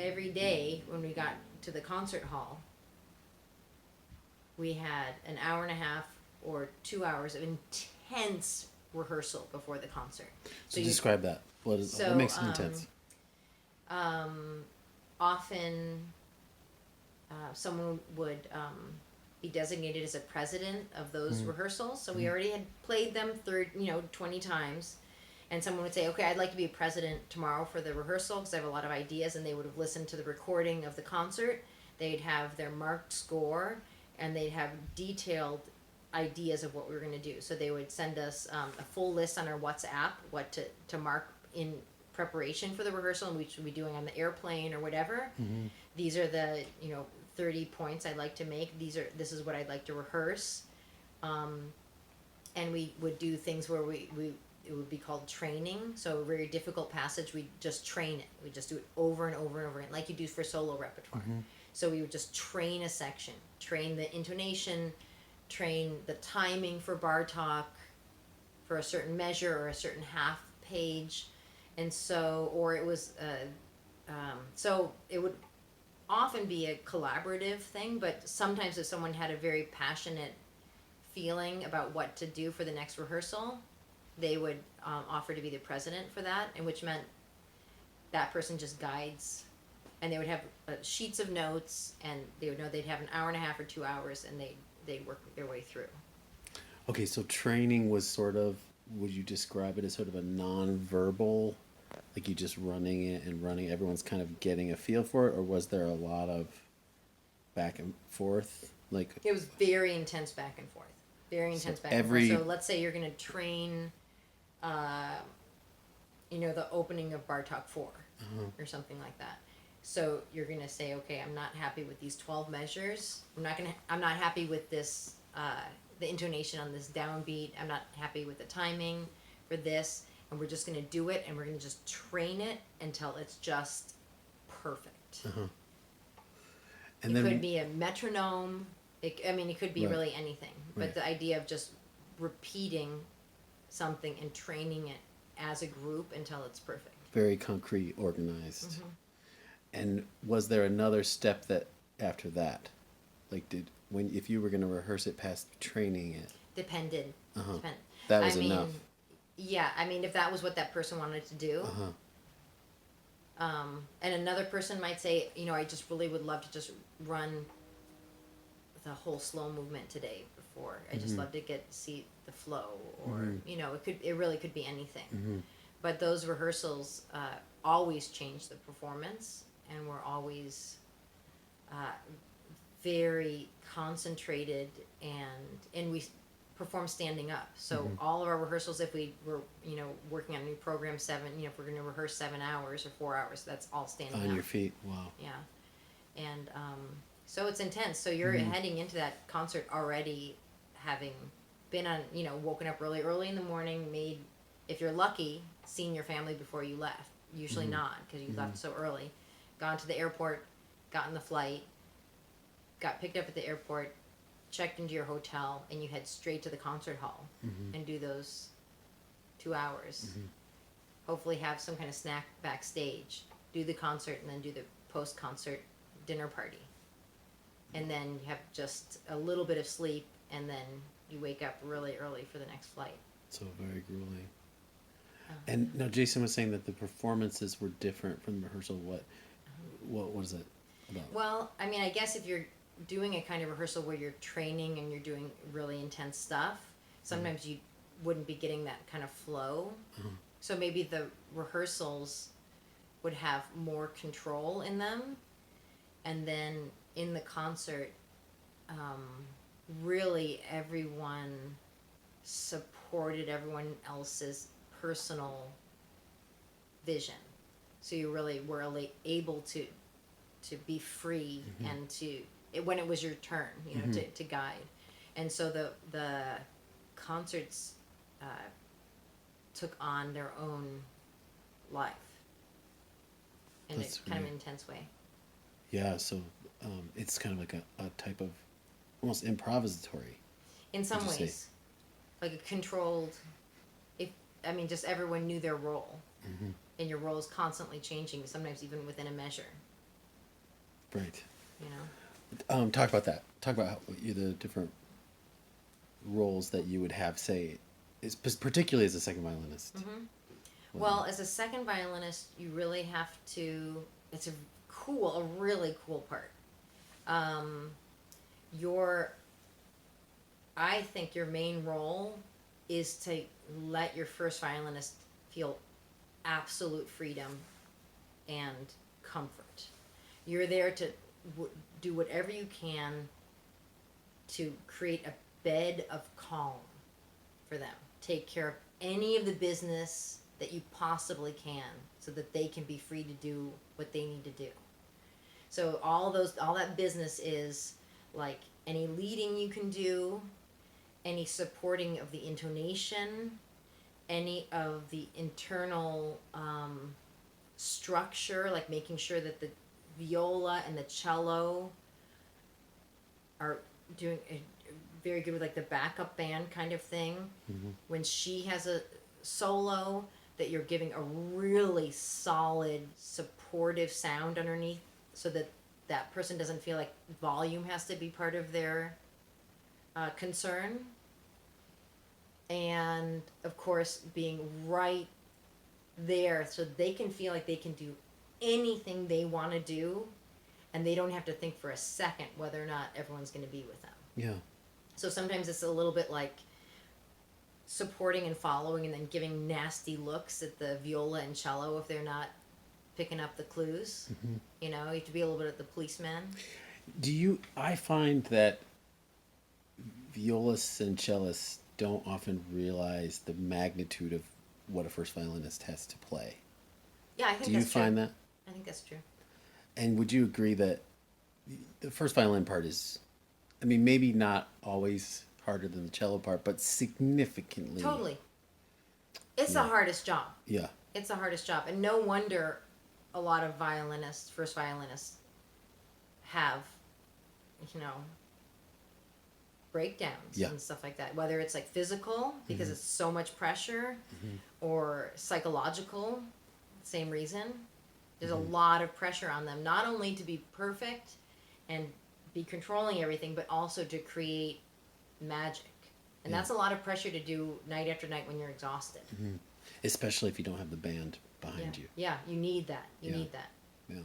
every day when we got to the concert hall, we had an hour and a half or 2 hours of intense rehearsal before the concert. So describe that. What makes it intense? Often someone would be designated as a president of those rehearsals. So we already had played them through, 20 times. And someone would say, okay, I'd like to be a president tomorrow for the rehearsal because I have a lot of ideas. And they would have listened to the recording of the concert. They'd have their marked score, and they'd have detailed ideas of what we were going to do. So they would send us a full list on our WhatsApp, what to mark in preparation for the rehearsal, and we should be doing on the airplane or whatever. These are the 30 points I'd like to make. This is what I'd like to rehearse. And we would do things where it would be called training. So a very difficult passage, we just train it. We just do it over and over and over again, like you do for solo repertoire. So we would just train a section, train the intonation, train the timing for Bartok for a certain measure or a certain half page. And so, or it was, so it would often be a collaborative thing, but sometimes if someone had a very passionate feeling about what to do for the next rehearsal, they would offer to be the president for that, and which meant that person just guides, and they would have sheets of notes, and they would know they'd have an hour and a half or 2 hours, and they'd work their way through. Okay, so training was sort of, would you describe it as sort of a non-verbal, like you just running it and running, everyone's kind of getting a feel for it, or was there a lot of back and forth? Like it was very intense back and forth. Very intense back and forth. So let's say you're going to train, the opening of Bartok 4 or something like that. So you're going to say, okay, I'm not happy with these 12 measures. I'm not happy with this, the intonation on this downbeat. I'm not happy with the timing for this. And we're just going to do it, and we're going to just train it until it's just perfect. And it could be a metronome. It could be really anything. But the idea of just repeating something and training it as a group until it's perfect. Very concrete, organized. And was there another step that after that? Like if you were going to rehearse it past training it? Depended. That was enough. Yeah, if that was what that person wanted to do. And another person might say, I just really would love to just run the whole slow movement today before. I just love to see the flow, or it really could be anything. But those rehearsals always change the performance, and we're always very concentrated, and we perform standing up. So all of our rehearsals, if we were working on a new program, if we're going to rehearse 7 hours or 4 hours, that's all standing up on your feet. Wow. Yeah. And so it's intense. So you're heading into that concert already having been on, woken up really early in the morning, if you're lucky, seen your family before you left. Usually not, because you left so early. Gone to the airport, gotten the flight, got picked up at the airport, checked into your hotel, and you head straight to the concert hall and do those 2 hours. Hopefully have some kind of snack backstage, do the concert, and then do the post-concert dinner party. And then you have just a little bit of sleep, and then you wake up really early for the next flight. So very grueling. And now Jason was saying that the performances were different from the rehearsal. What was it about? Well, I guess if you're doing a kind of rehearsal where you're training and you're doing really intense stuff, sometimes you wouldn't be getting that kind of flow. So maybe the rehearsals would have more control in them, and then in the concert, really everyone supported everyone else's personal vision. So you really were able to be free and when it was your turn, to guide. And so the concerts took on their own life in a kind of intense way. Yeah, so it's kind of like a type of almost improvisatory. In some ways. Like a controlled, just everyone knew their role. And your role is constantly changing, sometimes even within a measure. Right. you know. Talk about that. Talk about the different roles that you would have, say, particularly as a second violinist. Well, as a second violinist, you really have to. It's a really cool part. Your, I think your main role is to let your first violinist feel absolute freedom and comfort. You're there to do whatever you can to create a bed of calm for them. Take care of any of the business that you possibly can so that they can be free to do what they need to do. So all that business is like any leading you can do, any supporting of the intonation, any of the internal structure, like making sure that the viola and the cello are doing very good with like the backup band kind of thing. When she has a solo, that you're giving a really solid supportive sound underneath so that that person doesn't feel like volume has to be part of their concern. And of course being right there so they can feel like they can do anything they want to do and they don't have to think for a second whether or not everyone's going to be with them. Yeah. So sometimes it's a little bit like supporting and following and then giving nasty looks at the viola and cello if they're not picking up the clues. You know, you have to be a little bit of the policeman. I find that violists and cellists don't often realize the magnitude of what a first violinist has to play. Yeah, I think Do that's you find true. that? I think that's true. And would you agree that the first violin part is, I mean, maybe not always harder than the cello part, but significantly. Totally. It's the hardest job. Yeah. It's the hardest job. And no wonder a lot of violinists, first violinists, have, you know, breakdowns and stuff like that. Whether it's like physical, because it's so much pressure, or psychological, same reason. There's a lot of pressure on them, not only to be perfect and be controlling everything, but also to create magic. And that's a lot of pressure to do night after night when you're exhausted. Especially if you don't have the band behind you. Yeah, you need that. You need that. Yeah.